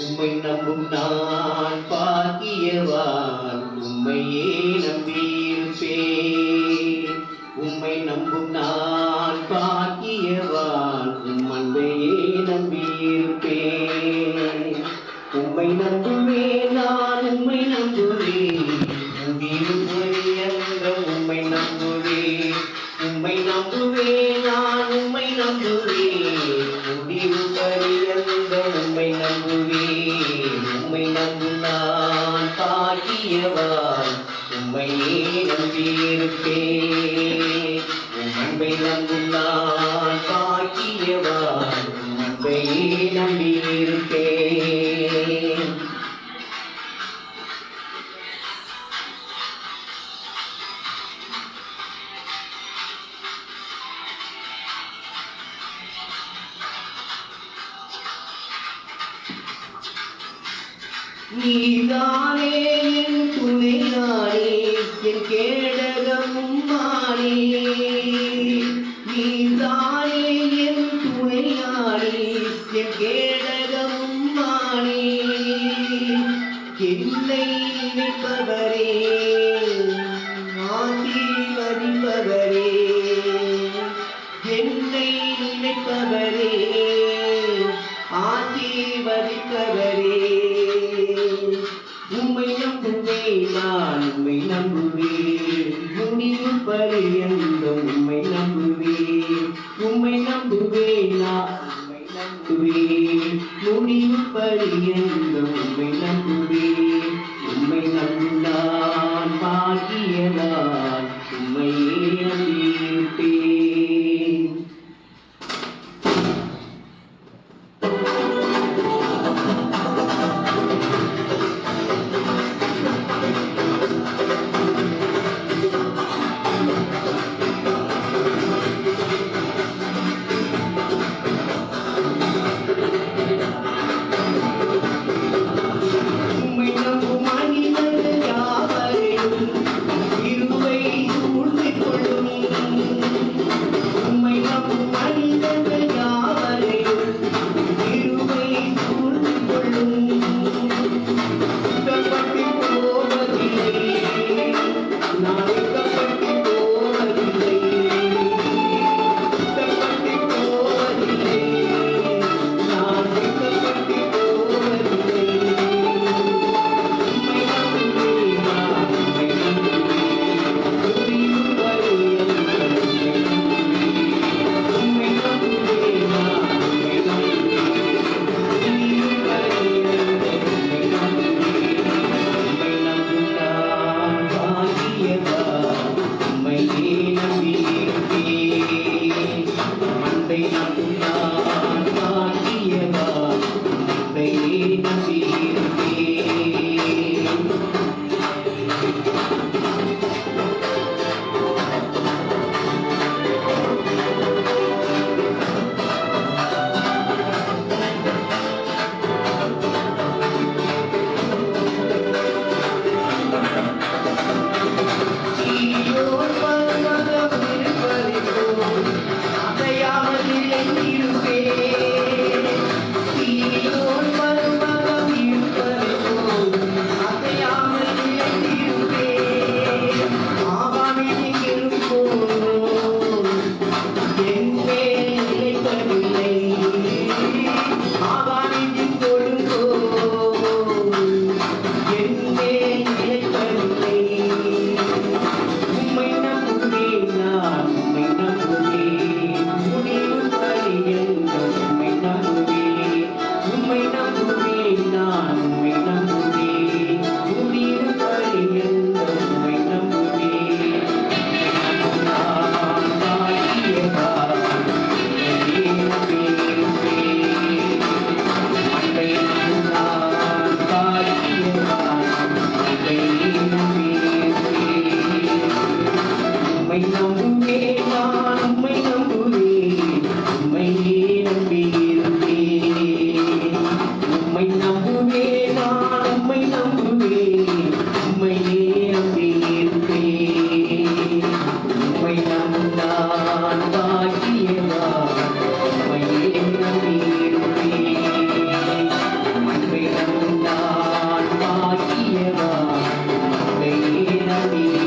உம்மை நம்பும் நான் பாக்கியவான், உம்மையே நம்பியிருப்பேன். உம்மை நம்பும் நான் பாக்கியவான், உம் அன்பையே நம்பியிருப்பேன். உம்மை நம்புவேன் நான், உம்மை நம்புவேன், முடிவு பரியந்தம் உம்மை நம்புவேன். உம்மை நம்புவேன் நான், உம்மை நம்புவேன், முடிவு பரியந்தம் உம்மை நம்புவேன். உம்மை நம்பும் நான் பாக்கியவான், உம்மையே நம்பியிருப்பேன். உம் அன்பை நம்பும் நான் பாக்கியவான், உம் அன்பையே நம்பியிருப்பேன். நீதானே என் துணையானே, என் கேடகமும் மானே. நீதானே என் துணையானே, என் கேடகமும் மானே. என்னை நினைப்பவரே, ஆசீர்வதிப்பவரே, என்னை நினைப்பவரே, ஆசீர்வதிப்பவரே. உம்மை நம்புவேன் நான், உம்மை நம்புவேன், முடிவு பரியந்தம் உம்மை நம்புவேன். உம்மை நம்புவேன் நான், உம்மை நம்புவேன், முடிவு பரியந்தம் உம்மை நம்புவேன். உம்மை நம்பும் நான் பாக்கியவான், உம்மையே நம்பியிருப்பேன். நம்பினேன்